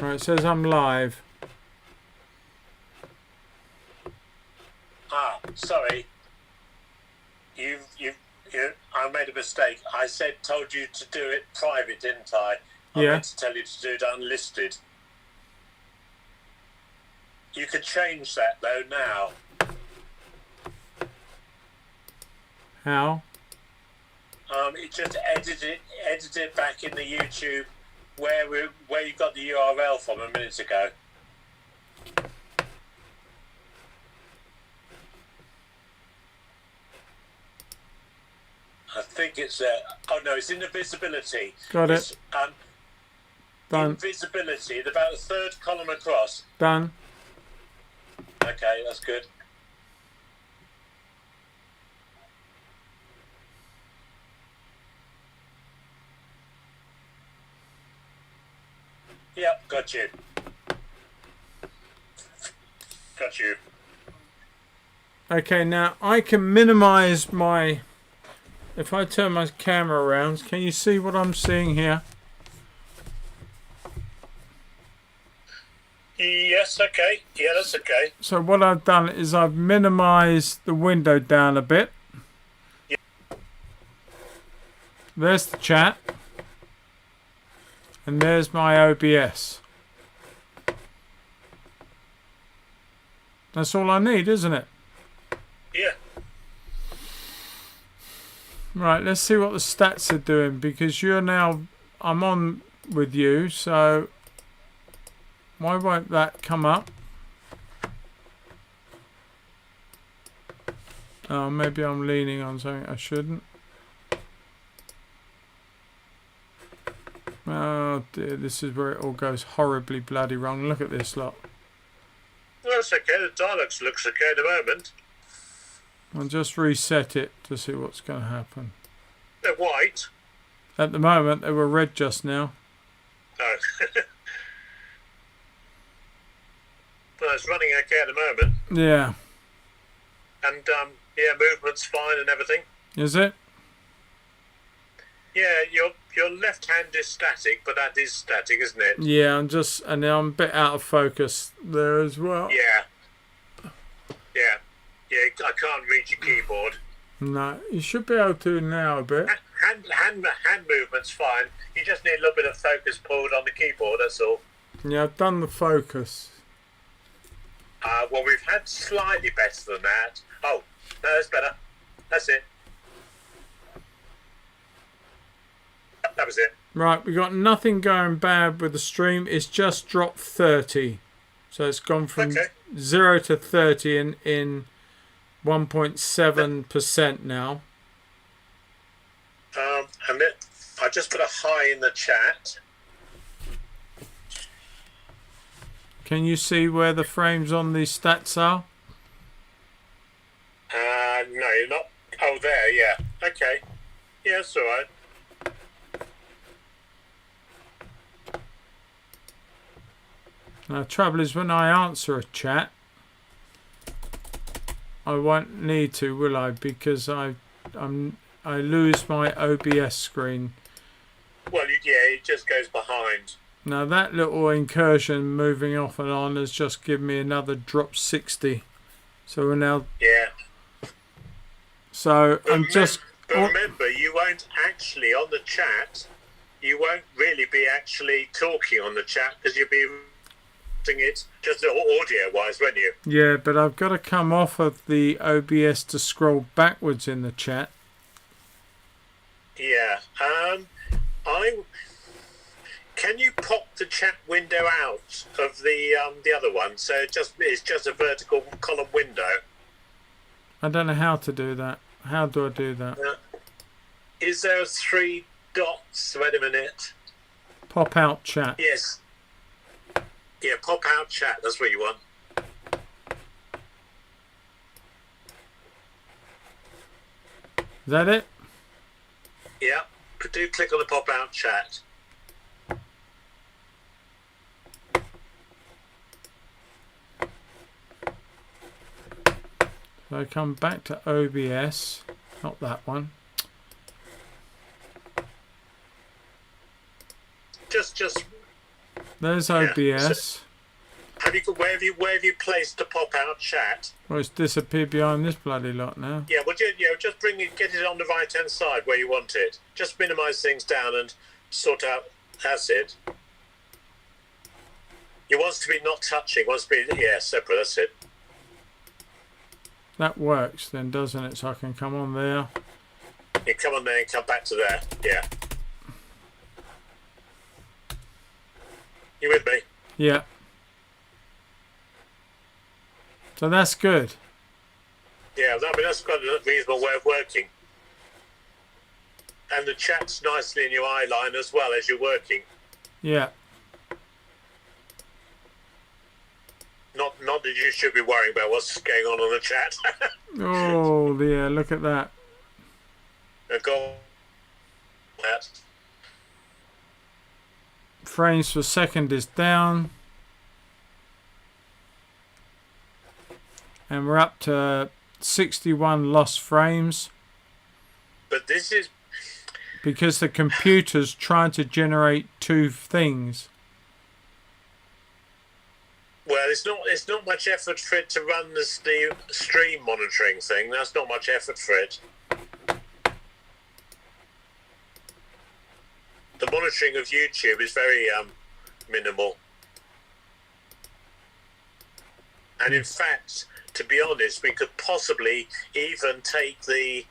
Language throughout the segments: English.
Right, it says I'm live. Ah, sorry. I made a mistake. I told you to do it private, didn't I? I meant to tell you to do it unlisted. You could change that though now. How? It just edit it back in the YouTube where you got the URL from a minute ago. I think it's oh no, it's in the visibility. Got it. Done. In visibility, about the third column across. Done. Okay, that's good. Yep, got you. Got you. Okay, now I can minimize my... If I turn my camera around, can you see what I'm seeing here? Yes, okay. Yeah, that's okay. So what I've done is I've minimized the window down a bit. Yeah. There's the chat. And there's my OBS. That's all I need, isn't it? Yeah. Right, let's see what the stats are doing, because you're now... I'm on with you, so... Why won't that come up? Oh, maybe I'm leaning on something I shouldn't. Oh dear, this is where it all goes horribly bloody wrong. Look at this lot. Well, that's okay. The dialogue looks okay at the moment. I'll just reset it to see what's going to happen. They're white. At the moment, they were red just now. Oh. Well, it's running okay at the moment. Yeah. And, yeah, movement's fine and everything. Is it? Yeah, your left hand is static, but that is static, isn't it? Yeah, I'm a bit out of focus there as well. Yeah. Yeah. Yeah, I can't reach your keyboard. No, you should be able to now a bit. Hand movement's fine. You just need a little bit of focus pulled on the keyboard, that's all. Yeah, I've done the focus. Well, we've had slightly better than that. Oh, no, that's better. That's it. That was it. Right, we got nothing going bad with the stream. It's just dropped 30. So it's gone from 0 to 30 in 1.7% now. And I just put a hi in the chat. Can you see where the frames on the stats are? No, you're not. Oh, there, yeah. Okay. Yeah, that's all right. Now, the trouble is when I answer a chat, I won't need to, will I? Because I lose my OBS screen. Well, yeah, it just goes behind. Now that little incursion moving off and on has just given me another drop 60. So we're now... Yeah. So I'm just... But remember, you won't actually, on the chat, you won't really be actually talking on the chat, because you'll be doing it just audio-wise, won't you? Yeah, but I've got to come off of the OBS to scroll backwards in the chat. Yeah. Can you pop the chat window out of the other one, so it's just a vertical column window? I don't know how to do that. How do I do that? Is there 3 dots? Wait a minute. Pop out chat. Yes. Yeah, pop out chat. That's what you want. Is that it? Yeah. Do click on the pop out chat. So I come back to OBS, not that one. There's Yeah. OBS. Where have you placed the pop-out chat? Well, it's disappeared behind this bloody lot now. Yeah, well, just get it on the right-hand side where you want it. Just minimise things down and sort out. That's it. It wants to be not touching. It wants to be, separate. That's it. That works then, doesn't it? So I can come on there. You come on there and come back to there. Yeah. You with me? Yeah. So that's good. Yeah, that's quite a reasonable way of working. And the chat's nicely in your eye line as well as you're working. Yeah. Not that you should be worrying about what's going on the chat. Oh, yeah, look at that. Go that. Frames per second is down. And we're up to 61 lost frames. But this is... Because the computer's trying to generate two things. Well, it's not much effort for it to run the stream monitoring thing. That's not much effort for it. The monitoring of YouTube is very minimal. And in fact, to be honest, we could possibly even take it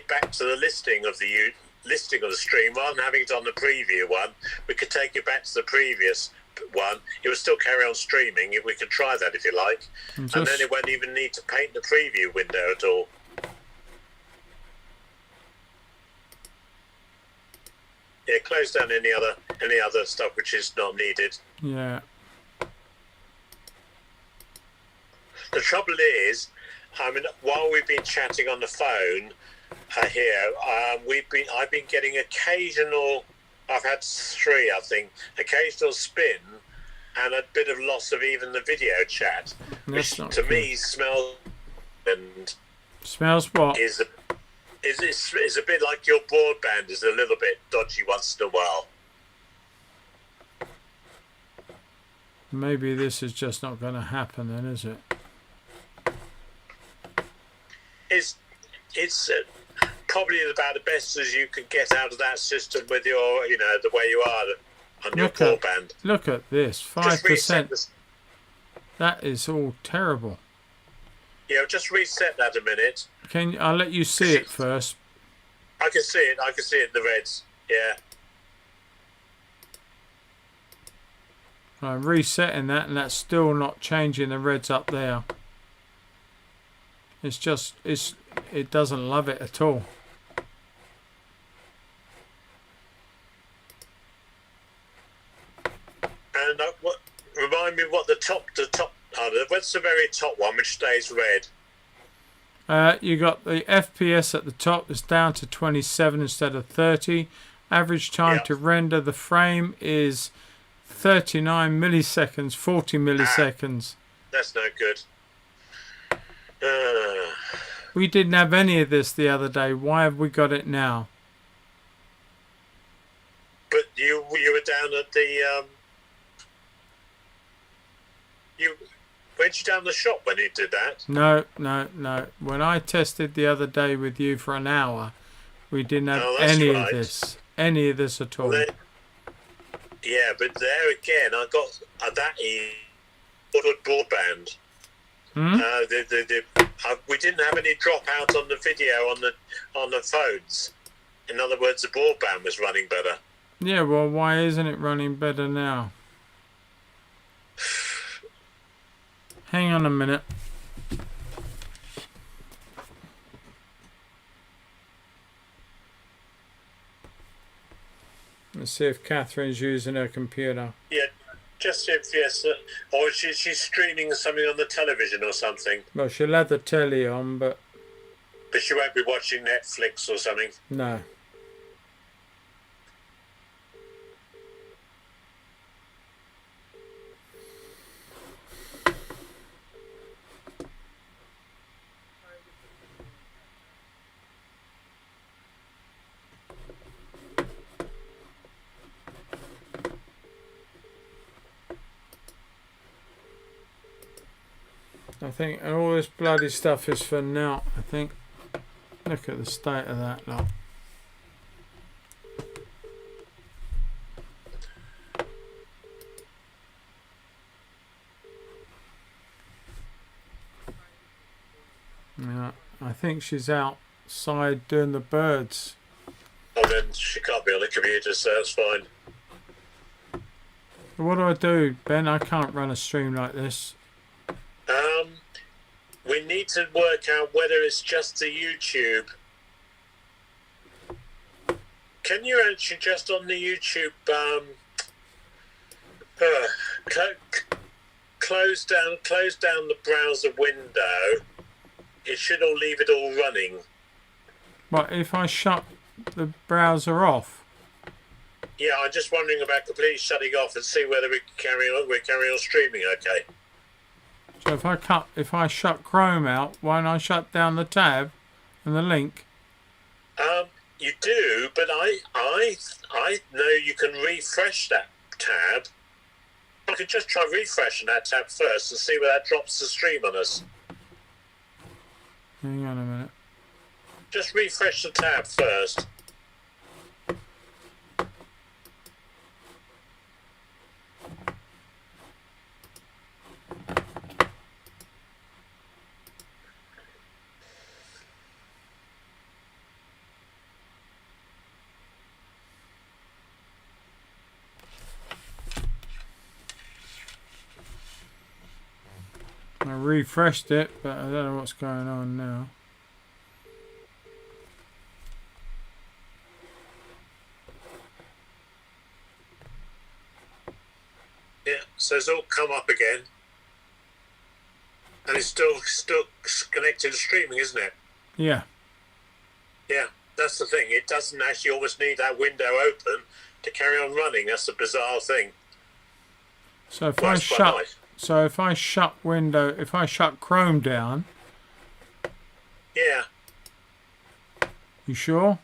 back to the listing of the stream rather than having it on the preview one. We could take it back to the previous one. It would still carry on streaming. We could try that if you like, and then it won't even need to paint the preview window at all. Yeah, close down any other stuff which is not needed. Yeah. The trouble is, I mean, while we've been chatting on the phone here, I've been getting occasional. I've had 3, I think, occasional spin and a bit of loss of even the video chat, which to me smells and smells what is a bit like your broadband is a little bit dodgy once in a while. Maybe this is just not going to happen then, is it? It's probably about the best as you can get out of that system with your, the way you are on your broadband. Look at this, 5%. That is all terrible. Yeah, just reset that a minute. I'll let you see it first. I can see it. I can see it in the reds. Yeah. I'm resetting that, and that's still not changing the reds up there. It doesn't love it at all. And remind me what the top. What's the very top one which stays red? You got the FPS at the top is down to 27 instead of 30. Average time to render the frame is 39 milliseconds, 40 milliseconds. That's no good. We didn't have any of this the other day. Why have we got it now? But you were down at the weren't you down the shop when you did that? No. When I tested the other day with you for an hour, we didn't have any of this at all. Yeah, but there again, I got that broadband. We didn't have any dropout on the video on the phones. In other words, the broadband was running better. Yeah, well, why isn't it running better now? Hang on a minute. Let's see if Catherine's using her computer. Yeah, just if yes, or she's streaming something on the television or something. Well, she'll have the telly on, but she won't be watching Netflix or something. No. I think all this bloody stuff is for now. I think. Look at the state of that lot. Yeah, I think she's outside doing the birds. Oh, then she can't be on the computer, so that's fine. What do I do, Ben? I can't run a stream like this. We need to work out whether it's just the YouTube. Can you actually just on the YouTube close down the browser window? It should all leave it all running. But if I shut the browser off? Yeah, I'm just wondering about completely shutting off and see whether we can carry on. We're carrying on streaming, okay? So if I shut Chrome out, won't I shut down the tab and the link? You do, but I know you can refresh that tab. I could just try refreshing that tab first and see where that drops the stream on us. Hang on a minute. Just refresh the tab first. I refreshed it, but I don't know what's going on now. Yeah, so it's all come up again. And it's still connected to streaming, isn't it? Yeah. Yeah, that's the thing. It doesn't actually almost need that window open to carry on running. That's the bizarre thing. So if I shut Chrome down. Yeah. You sure?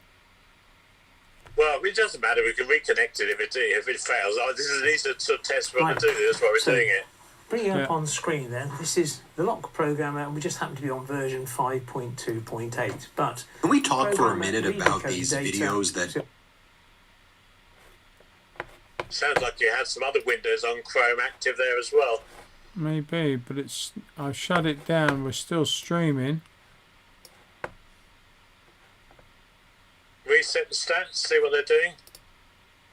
Well, it doesn't matter. We can reconnect it if it fails. Oh, this is an easy sort of test we're going to do. That's why we're doing it. Bring it up on screen then. This is the lock programmer, and we just happen to be on version 5.2.8. But can we talk for a minute about these videos that... Sounds like you had some other windows on Chrome active there as well. Maybe, but I've shut it down. We're still streaming. Reset the stats, see what they're doing.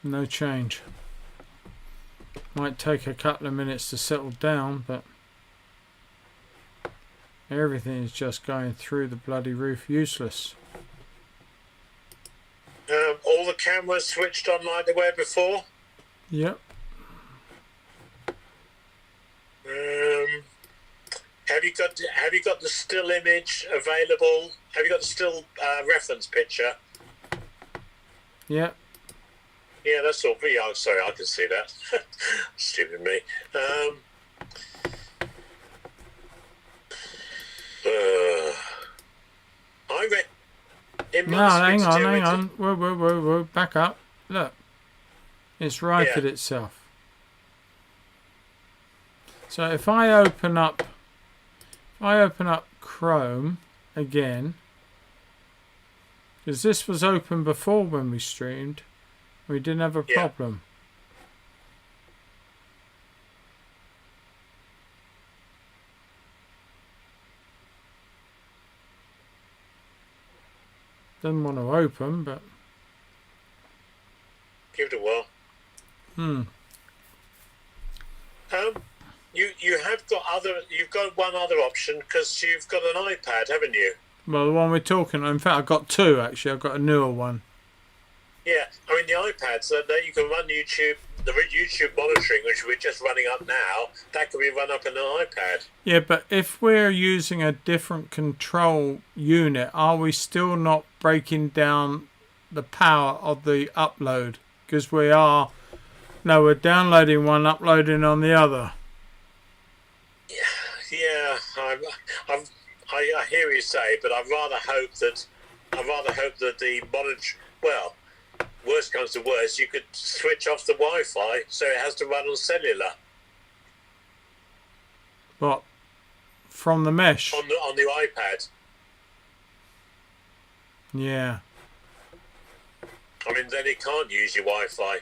No change. Might take a couple of minutes to settle down, but everything is just going through the bloody roof useless. All the cameras switched on like they were before? Yep. Have you got the still image available? Have you got the still reference picture? Yep. Yeah, that's all. Yeah, I'm sorry, I can see that. Stupid me. I reckon it must hang on. Whoa, back up. Look, it's righted itself. So if I open up Chrome again, because this was open before when we streamed, we didn't have a problem. Doesn't want to open, but give it a while. You've got one other option because you've got an iPad, haven't you? Well, the one we're talking. In fact, I've got two actually. I've got a newer one. Yeah, I mean the iPads that you can run YouTube, the YouTube monitoring, which we're just running up now. That can be run up on an iPad. Yeah, but if we're using a different control unit, are we still not breaking down the power of the upload? Because we are. No, we're downloading one, uploading on the other. Yeah, I hear what you say, but I'd rather hope that the monitor. Well, worst comes to worst, you could switch off the Wi-Fi so it has to run on cellular. What? from the mesh. On the iPad. Yeah. I mean, then it can't use your Wi-Fi.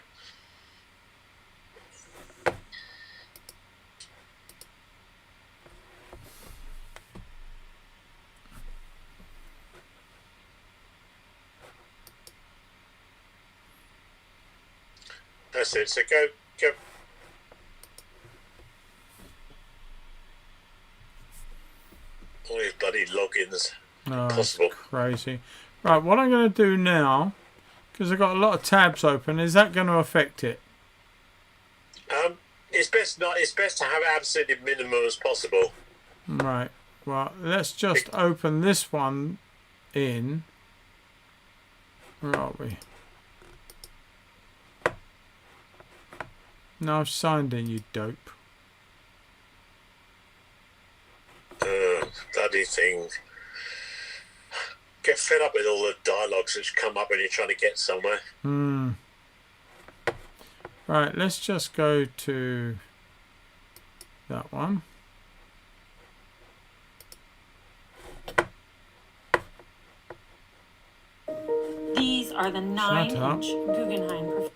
That's it. So go. All these bloody logins. Oh, Possible. that's crazy. Right, what I'm going to do now, because I've got a lot of tabs open, is that going to affect it? It's best not. It's best to have absolutely minimum as possible. Right. Well, let's just open this one in. Where are we? No, I've signed in, you dope. Bloody thing. Get fed up with all the dialogues which come up when you're trying to get somewhere. Right, let's just go to that one. These are the 9-inch Guggenheim.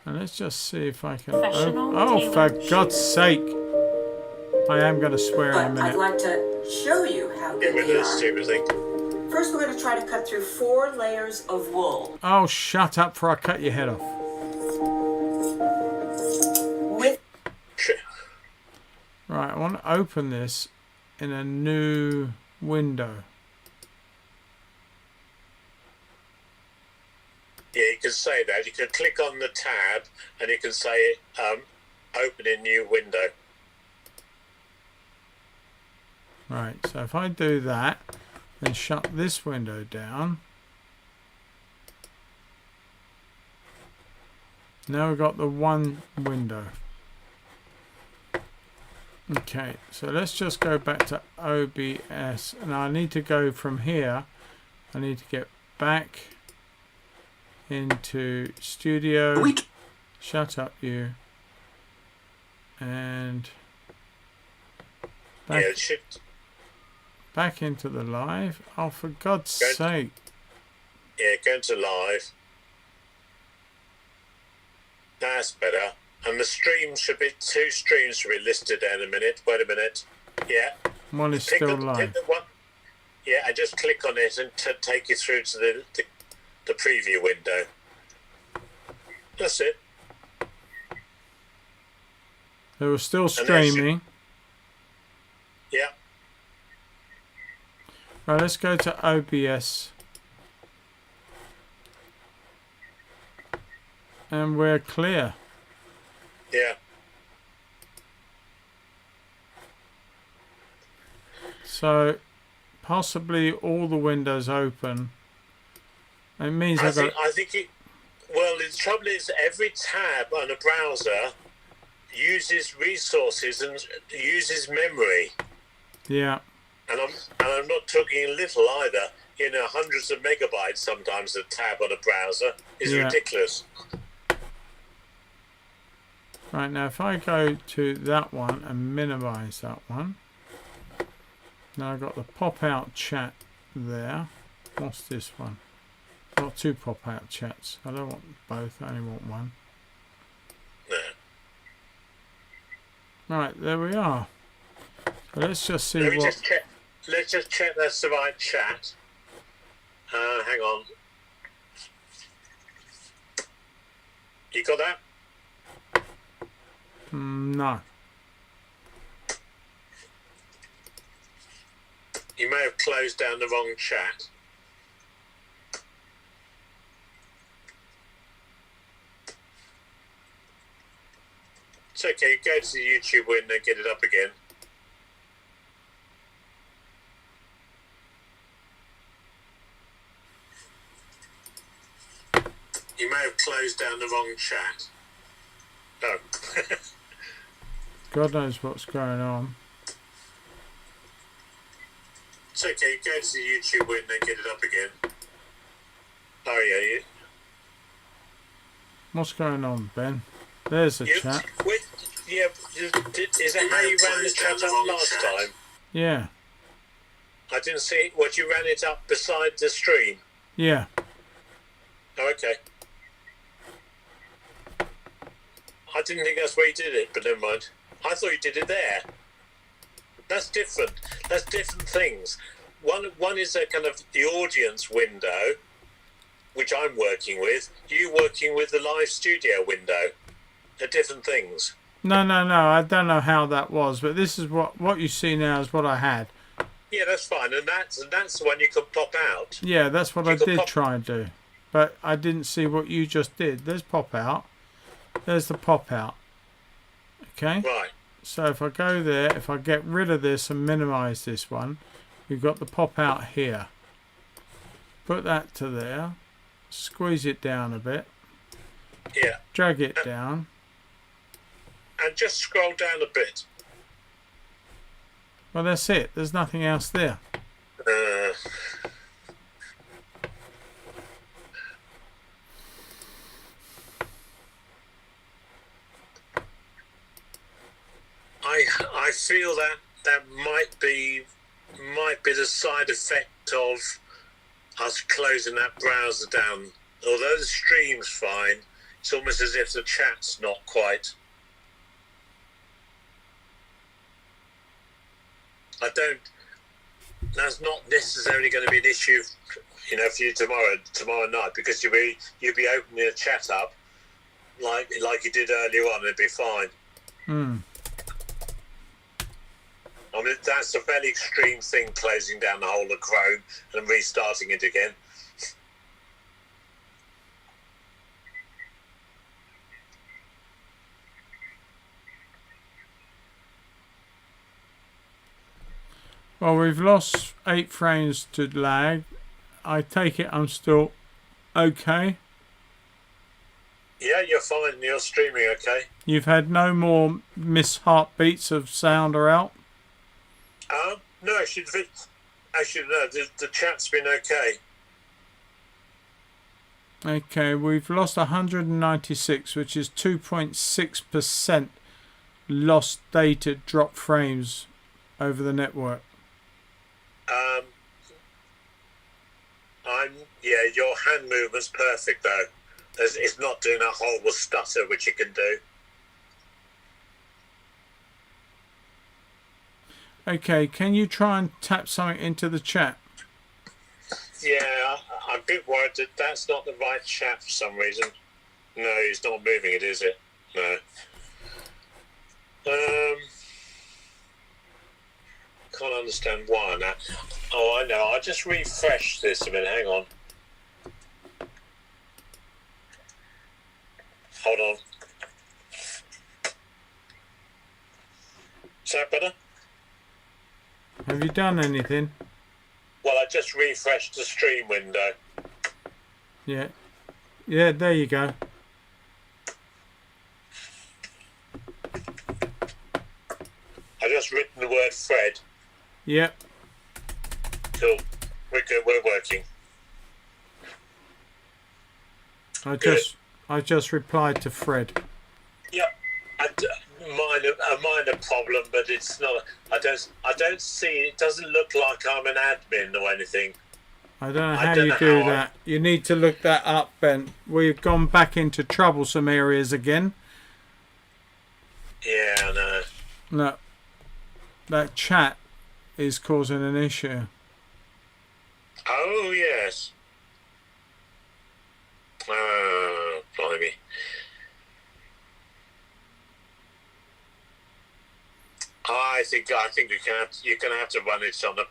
And let's just see if I can. Professional Oh, for tailored God's sake! I am going to swear in a But minute. I'd like to show you how Get good rid they of are. this stupid thing. First, we're going to try to cut through 4 layers of wool. Oh, shut up before I cut your head off. With Right, I want to open this in a new window. Yeah, you can say that. You can click on the tab and you can say open in new window. Right, so if I do that, then shut this window down. Now we've got the one window. Okay, so let's just go back to OBS. Now I need to go from here. I need to get back into Studio. Shut up, you. And back, Yeah, it should. back into the live. Oh, for God's sake. Yeah, go into live. That's better. And the stream should be 2 streams should be listed there in a minute. Wait a minute. Yeah. One is Click still on live. the one. Yeah, and just click on it and take you through to the preview window. That's it. They were still And there should- streaming. Yeah. Right, let's go to OBS. And we're clear. Yeah. So possibly all the windows open. It means I've got. I think it. Well, the trouble is, every tab on a browser uses resources and uses memory, Yeah. and I'm not talking little either. You know, hundreds of megabytes sometimes a tab on a browser is Yeah. ridiculous. Right, now if I go to that one and minimize that one. Now I've got the pop out chat there. What's this one? I've got 2 pop out chats. I don't want both, I only want one. No. Right, there we are. So let's just see Let me what. just check. Let's just check that's the right chat. Hang on. You got that? No. You may have closed down the wrong chat. It's okay. Go to the YouTube window and get it up again. You may have closed down the wrong chat. Oh. God knows what's going on. It's okay. Go to the YouTube window and get it up again. Oh, yeah. What's going on, Ben? There's the You, chat. is that how you ran the chat up last time? Yeah. I didn't see what you ran it up beside the stream. Yeah. Oh, okay. I didn't think that's where you did it, but never mind. I thought you did it there. That's different. That's different things. One is a kind of the audience window, which I'm working with. You working with the live studio window. They're different things. No. I don't know how that was, but this is what you see now is what I had. Yeah, that's fine, and that's the one you can pop out. Yeah, that's what I did try and do, but I didn't see what you just did. There's pop out. There's the pop out. Okay. Right. So if I go there, if I get rid of this and minimize this one, we've got the pop out here. Put that to there. Squeeze it down a bit. Yeah. Drag it down. And just scroll down a bit. Well, that's it. There's nothing else there. I feel that might be the side effect of us closing that browser down. Although the stream's fine, it's almost as if the chat's not quite. That's not necessarily going to be an issue, for you tomorrow night, because you'll be opening a chat up like you did earlier on. It'd be fine. I mean, that's a very extreme thing, closing down the whole of Chrome and restarting it again. Well, we've lost 8 frames to lag. I take it I'm still okay. Yeah, you're fine. You're streaming okay. You've had no more missed heartbeats of sound or out? No, actually, no. The chat's been okay. Okay, we've lost 196, which is 2.6% lost data drop frames over the network. Your hand movement's perfect though. It's not doing that horrible stutter which it can do. Okay, can you try and tap something into the chat? Yeah, I'm a bit worried that that's not the right chat for some reason. No, it's not moving it, is it? No. Can't understand why now. Oh, I know. I'll just refresh this a minute. Hang on. Hold on. Is that better? Have you done anything? Well, I just refreshed the stream window. Yeah. Yeah, there you go. I just written the word Fred. Yep. Cool. We're good. We're working. I just replied to Fred. Yep. A minor problem, but it's not. I don't see. It doesn't look like I'm an admin or anything. I don't know how you do that. You need to look that up, Ben. We've gone back into troublesome areas again. Yeah, I know. No. That chat is causing an issue. Oh, yes. Blimey. I think you're going to have to run it on the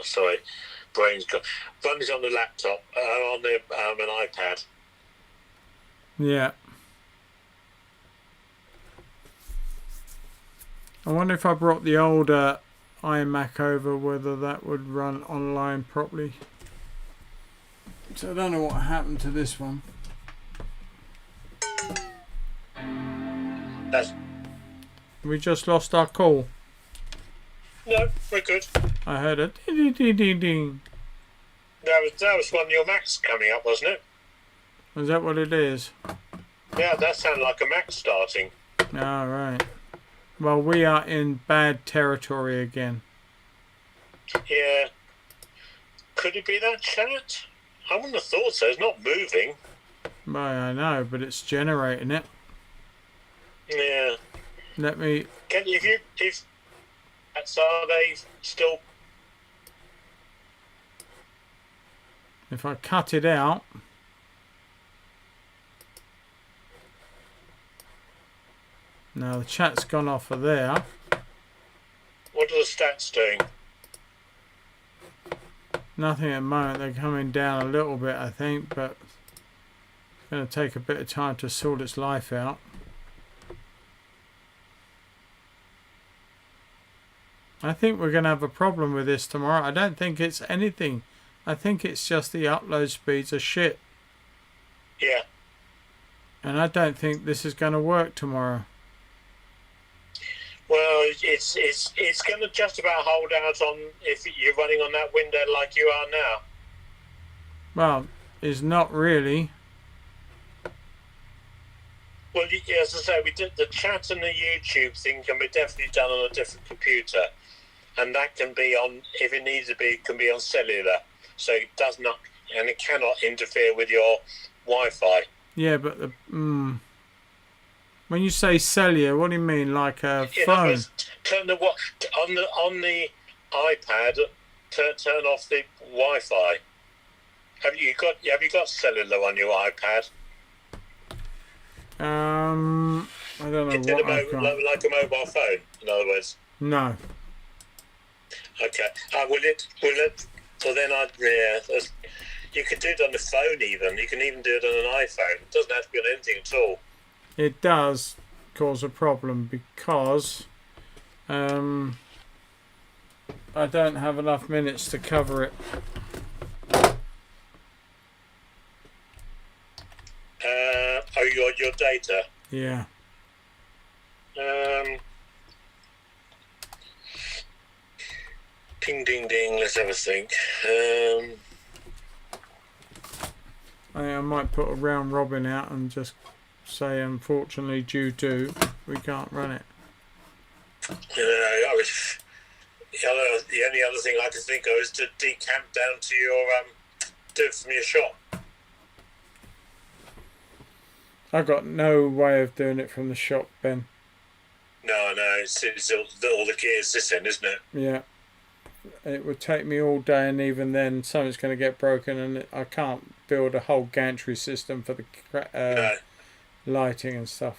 sorry, brain's gone. Run it on the laptop, on an iPad. Yeah. I wonder if I brought the older iMac over, whether that would run online properly. So I don't know what happened to this one. We just lost our call. No, we're good. I heard a ding ding ding ding. That was one of your Macs coming up, wasn't it? Is that what it is? Yeah, that sounded like a Mac starting. All right. Well, we are in bad territory again. Yeah. Could it be that chat? I wouldn't have thought so. It's not moving. Well, I know, but it's generating it. Yeah. Let me... If are they still... If I cut it out... Now the chat's gone off of there. What are the stats doing? Nothing at the moment. They're coming down a little bit, I think, but it's going to take a bit of time to sort its life out. I think we're going to have a problem with this tomorrow. I don't think it's anything. I think it's just the upload speeds are shit. Yeah. And I don't think this is going to work tomorrow. Well, it's going to just about hold out on if you're running on that window like you are now. Well, it's not really. Well, as I say, we did the chat and the YouTube thing can be definitely done on a different computer, and that can be on, if it needs to be, it can be on cellular, so it does not, and it cannot interfere with your Wi-Fi. Yeah, but the when you say cellular, what do you mean? Like a phone? Words, turn the on the iPad. Turn off the Wi-Fi. Have you got cellular on your iPad? I don't know Is it what like a mobile phone? In other words. No. Okay. Will it? Well, then you can do it on the phone even. You can even do it on an iPhone. It doesn't have to be on anything at all. It does cause a problem because I don't have enough minutes to cover it. Your data. Yeah. Ping ding ding. Let's have a think. I think I might put a round robin out and just say, unfortunately, due to we can't run it. The only other thing I could think of is to decamp down to your do it from your shop. I got no way of doing it from the shop, Ben. No, it's all the gears this end, isn't it? Yeah. It would take me all day, and even then something's going to get broken, and I can't build a whole gantry system for the lighting and stuff.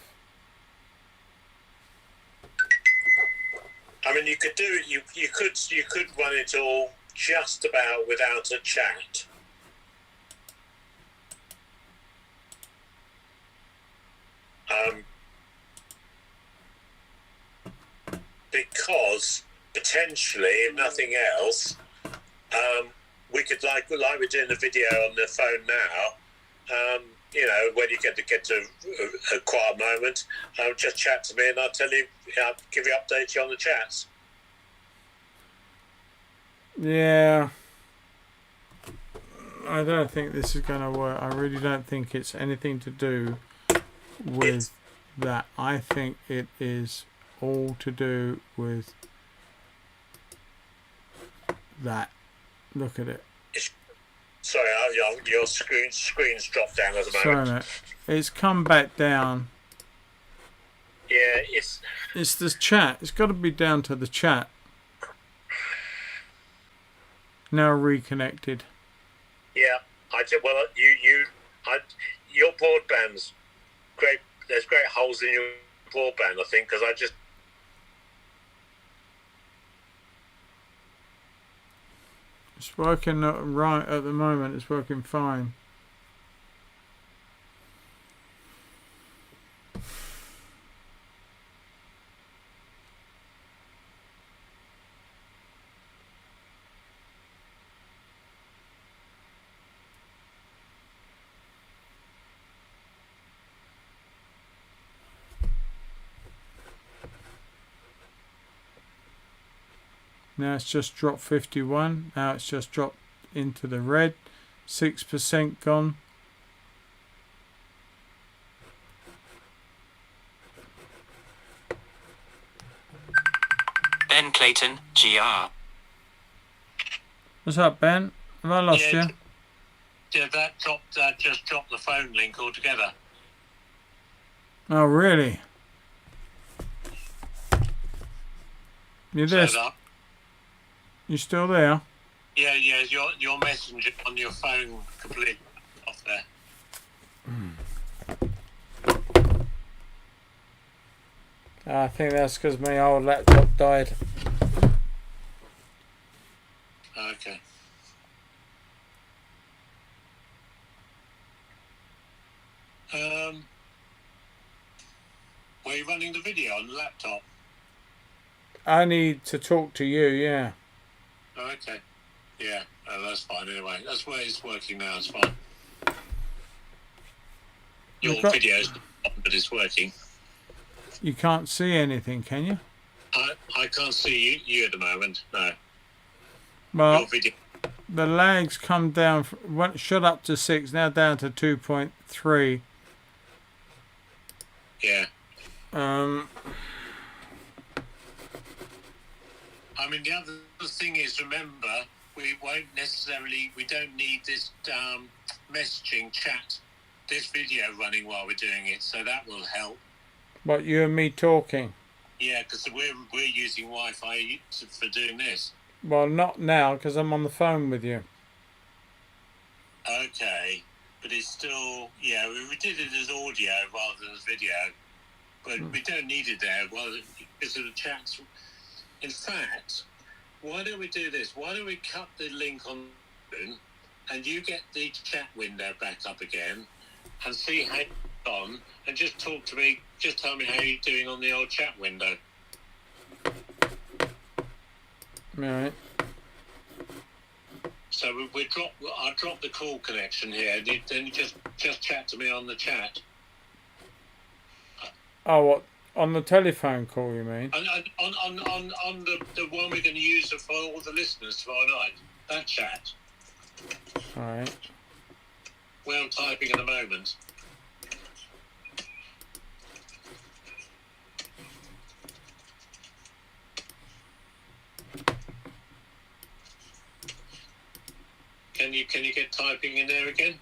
I mean, you could do it. You could run it all just about without a chat. Because potentially, if nothing else, we could like we're doing the video on the phone now. When you get to a quiet moment, just chat to me and I'll tell you, give you updates on the chats. Yeah. I don't think this is going to work. I really don't think it's anything to do with that. I think it is all to do with that. Look at it. Sorry, your screen's dropped down at the moment. Sorry, mate. It's come back down. Yeah, it's the chat. It's got to be down to the chat. Now reconnected. Yeah, I did. Well, your broadband's great. There's great holes in your broadband, I think, because I just. It's working right at the moment. It's working fine. Now it's just dropped 51. Now it's just dropped into the red. 6% gone. Clayton, GR. What's up, Ben? Have I lost you? Yeah, that just dropped the phone link altogether. Oh, really? You there? You still there? Yeah, your messenger on your phone completely off there. I think that's because my old laptop died. Okay. Were you running the video on the laptop? I need to talk to you, yeah. Oh, okay. Yeah, that's fine anyway. That's where it's working now, it's fine. Your video's not, but it's working. You can't see anything, can you? I can't see you at the moment, no. Well, your video. The lags come down, shot up to 6, now down to 2.3. Yeah. I mean, the other thing is, remember, we don't need this messaging chat, this video running while we're doing it, so that will help. But you and me talking? Yeah, because we're using Wi-Fi for doing this. Well, not now, because I'm on the phone with you. Okay, but it's still, yeah, we did it as audio rather than as video, but we don't need it there, well, because of the chats. In fact, why don't we do this? Why don't we cut the link on and you get the chat window back up again and see how it's on, and just talk to me, just tell me how you're doing on the old chat window. Right. So I'll drop the call connection here, then you just chat to me on the chat. Oh, what? On the telephone call, you mean? On the one we're going to use for all the listeners tomorrow night. That chat. All right. Where I'm typing at the moment. Can you get typing in there again?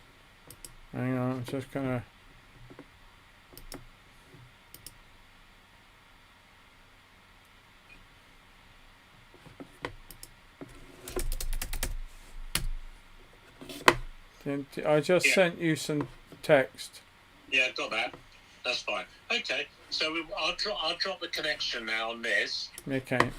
Hang on, I'm just gonna. I just sent you some text. Yeah, got that. That's fine. Okay, so I'll drop the connection now on this. Okay.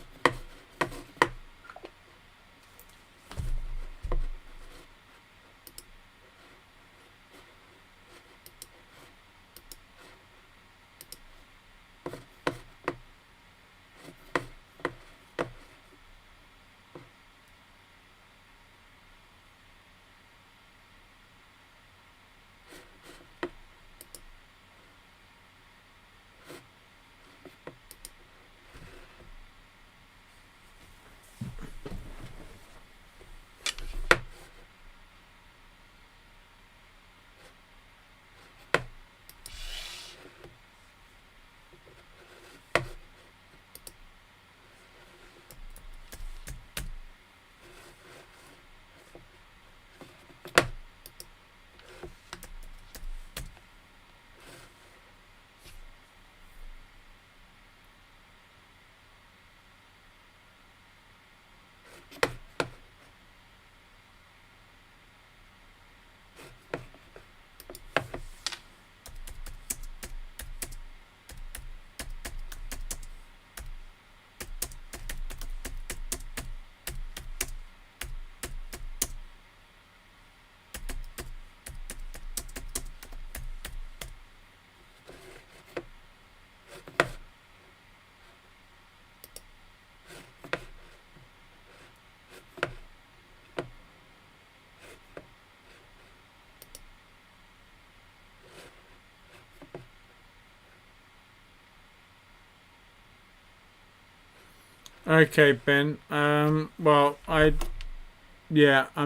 Okay, Ben. Well, I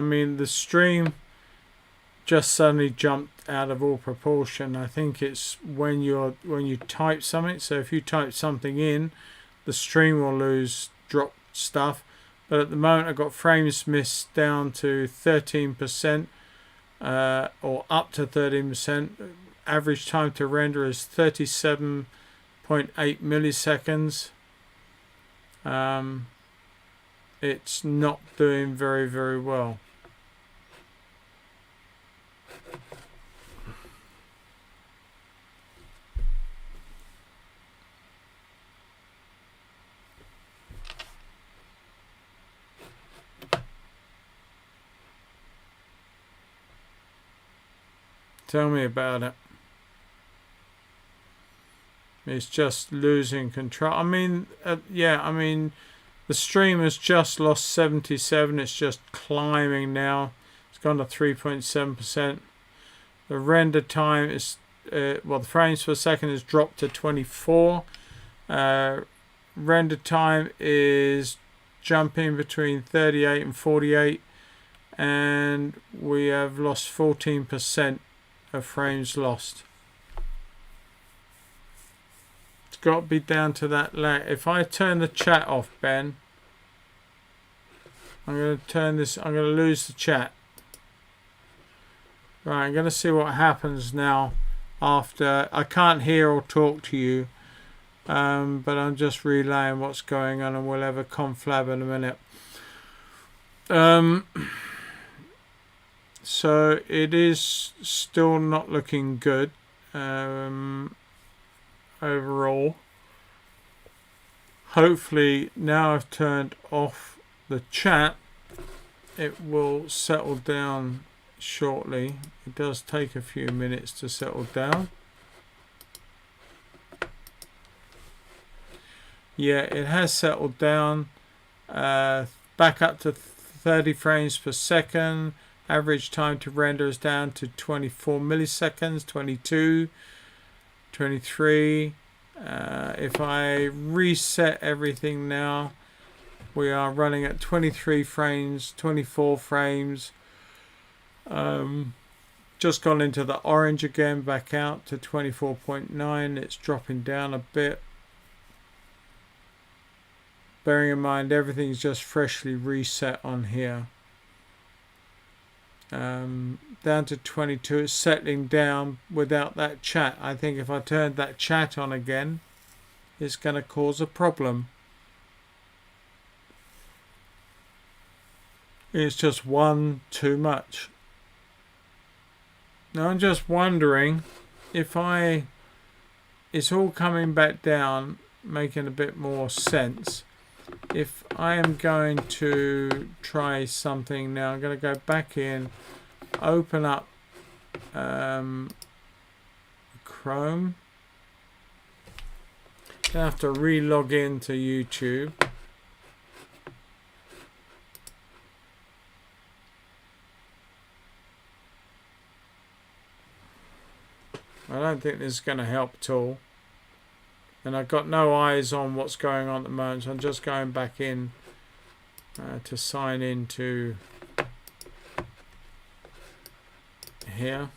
mean, the stream just suddenly jumped out of all proportion. I think it's when you type something. So if you type something in, the stream will drop stuff. But at the moment I've got frames missed down to 13%, or up to 13%. Average time to render is 37.8 milliseconds. It's not doing very, very well. Tell me about it. It's just losing control. I mean, yeah, I mean, the stream has just lost 77. It's just climbing now. It's gone to 3.7%. The render time is, well, the frames per second has dropped to 24. Render time is jumping between 38 and 48. And we have lost 14% of frames lost. It's got to be down to that lag. If I turn the chat off, Ben, I'm going to turn this, I'm going to lose the chat. Right, I'm going to see what happens now after. I can't hear or talk to you, but I'm just relaying what's going on, and we'll have a conflab in a minute. So it is still not looking good overall. Hopefully now I've turned off the chat, it will settle down shortly. It does take a few minutes to settle down. Yeah, it has settled down back up to 30 frames per second. Average time to render is down to 24 milliseconds, 22, 23. If I reset everything now, we are running at 23 frames, 24 frames. Just gone into the orange again, back out to 24.9. It's dropping down a bit. Bearing in mind everything's just freshly reset on here. Down to 22. It's settling down without that chat. I think if I turned that chat on again, it's going to cause a problem. It's just one too much. Now I'm just wondering if it's all coming back down, making a bit more sense. If I am going to try something now, I'm going to go back in, open up Chrome. I have to re-log into YouTube. I don't think this is going to help at all. And I've got no eyes on what's going on at the moment, so I'm just going back in to sign into here.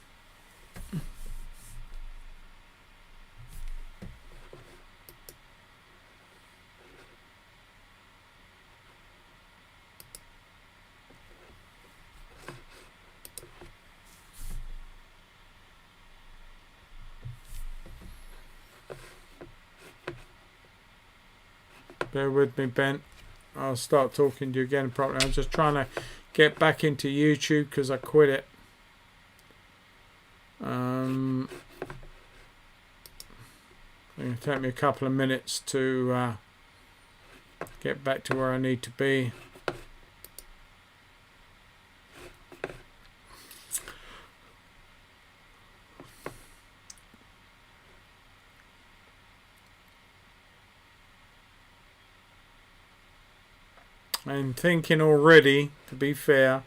Bear with me, Ben. I'll start talking to you again properly. I'm just trying to get back into YouTube because I quit it. It's going to take me a couple of minutes to get back to where I need to be. I'm thinking already, to be fair,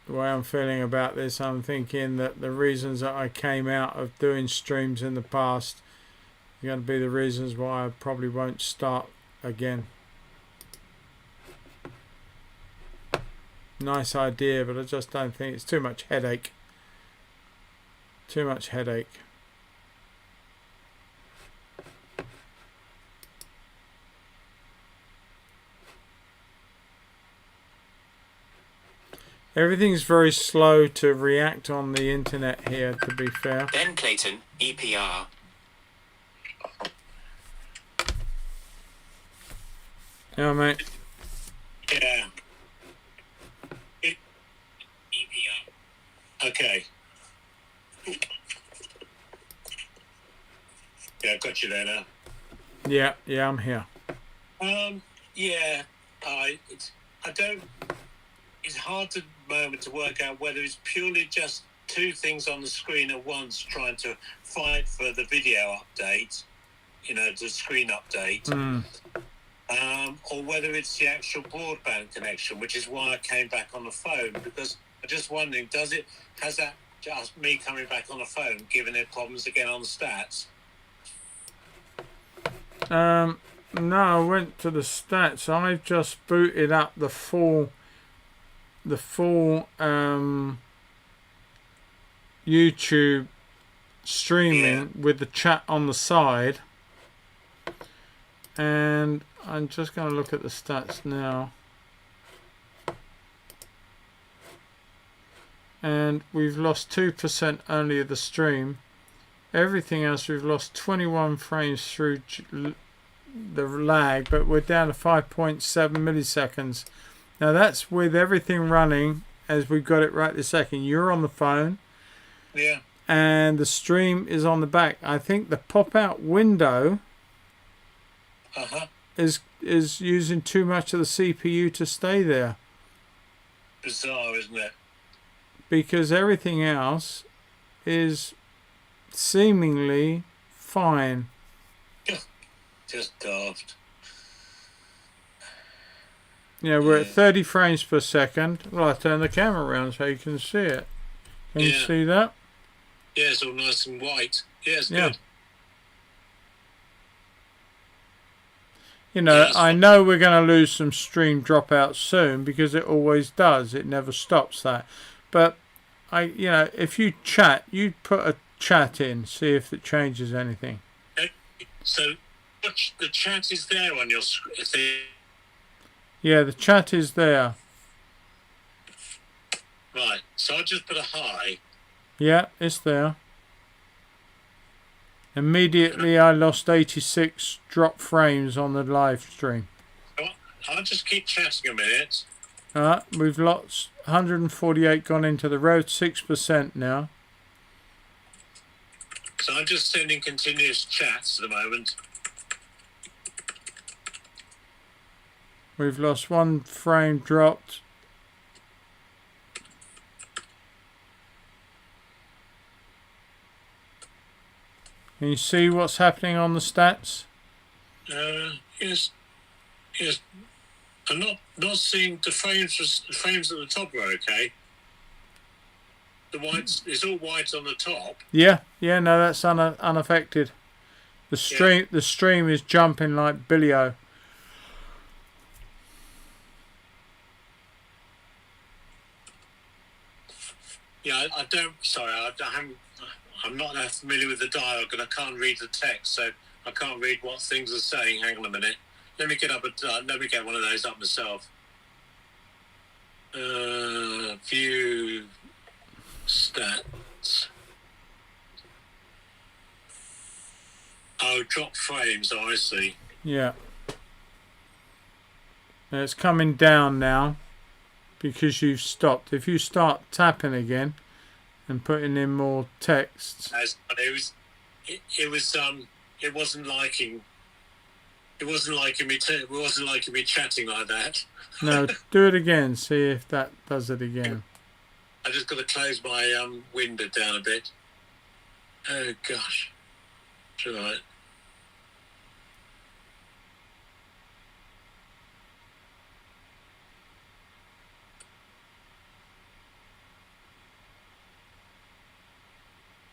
the way I'm feeling about this, I'm thinking that the reasons that I came out of doing streams in the past are going to be the reasons why I probably won't start again. Nice idea, but I just don't think it's too much headache. Too much headache. Everything's very slow to react on the internet here, to be fair. Ben Clayton, EPR. Yeah, mate. Yeah. Okay. Yeah, I've got you there now. Yeah, I'm here. Yeah. I don't. It's hard to moment to work out whether it's purely just two things on the screen at once trying to fight for the video update, the screen update, or whether it's the actual broadband connection, which is why I came back on the phone, because I'm just wondering, has that just me coming back on the phone given it problems again on the stats? No, I went to the stats. I've just booted up the full YouTube streaming with the chat on the side, and I'm just going to look at the stats now. And we've lost 2% only of the stream. Everything else we've lost 21 frames through the lag, but we're down to 5.7 milliseconds. Now that's with everything running as we've got it right this second. You're on the phone. Yeah. And the stream is on the back. I think the pop-out window is using too much of the CPU to stay there. Bizarre, isn't it? Because everything else is seemingly fine. Just daft. Yeah, we're at 30 frames per second. Well, I turn the camera around so you can see it. Can you see that? Yeah, it's all nice and white. Yeah, it's good. I know we're going to lose some stream dropouts soon because it always does. It never stops that. But if you chat, you put a chat in, see if it changes anything. Okay. So the chat is there on your screen. Yeah, the chat is there. Right. So I'll just put a hi. Yeah, it's there. Immediately I lost 86 drop frames on the live stream. I'll just keep chatting a minute. We've lost 148 gone into the road, 6% now. So I'm just sending continuous chats at the moment. We've lost 1 frame dropped. Can you see what's happening on the stats? Yes. I'm not seeing the frames. The frames at the top are okay. The white, it's all white on the top. Yeah, no, that's unaffected. The stream is jumping like Billy-O. Yeah, I don't. Sorry, I'm not that familiar with the dialogue, and I can't read the text, so I can't read what things are saying. Hang on a minute. Let me get one of those up myself. View stats. Oh, drop frames. Oh, I see. Yeah. It's coming down now because you've stopped. If you start tapping again and putting in more texts, it wasn't liking me chatting like that. No, do it again. See if that does it again. I just got to close my window down a bit. Oh gosh, right.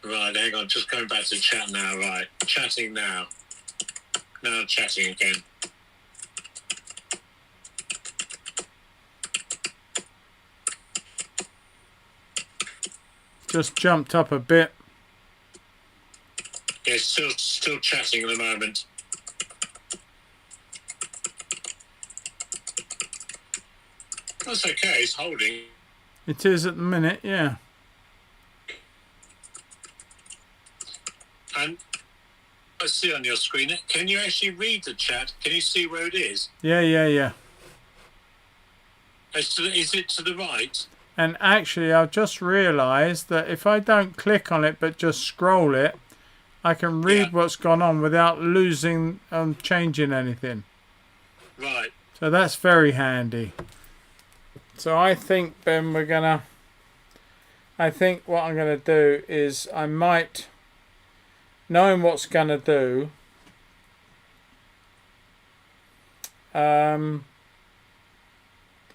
Right, hang on, just going back to chat now, right. Chatting now. Now chatting again. Just jumped up a bit. Yeah, still chatting at the moment. That's okay, it's holding. It is at the minute, yeah. And I see on your screen, can you actually read the chat? Can you see where it is? Yeah. Is it to the right? And actually, I've just realised that if I don't click on it but just scroll it, I can read what's gone on without losing, changing anything. Right. So that's very handy. So I think, Ben, I think what I'm going to do is I might, knowing what's going to do,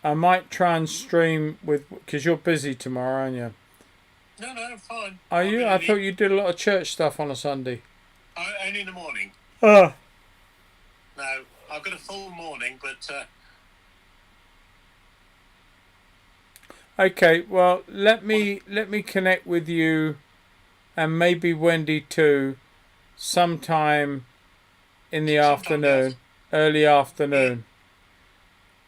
I might try and stream with, because you're busy tomorrow, aren't you? No, I'm fine. Are you? I thought you did a lot of church stuff on a Sunday. Only in the morning. Oh. No, I've got a full morning, but... Okay, well, let me connect with you, and maybe Wendy too, sometime in the afternoon, early afternoon.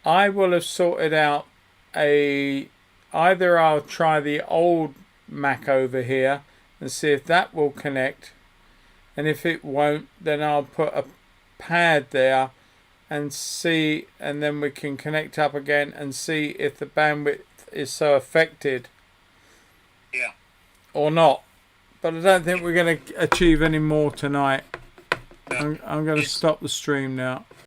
I will have sorted out either I'll try the old Mac over here and see if that will connect, and if it won't, then I'll put a pad there and see, and then we can connect up again and see if the bandwidth is so affected or not. But I don't think we're going to achieve any more tonight. I'm going to stop the stream now.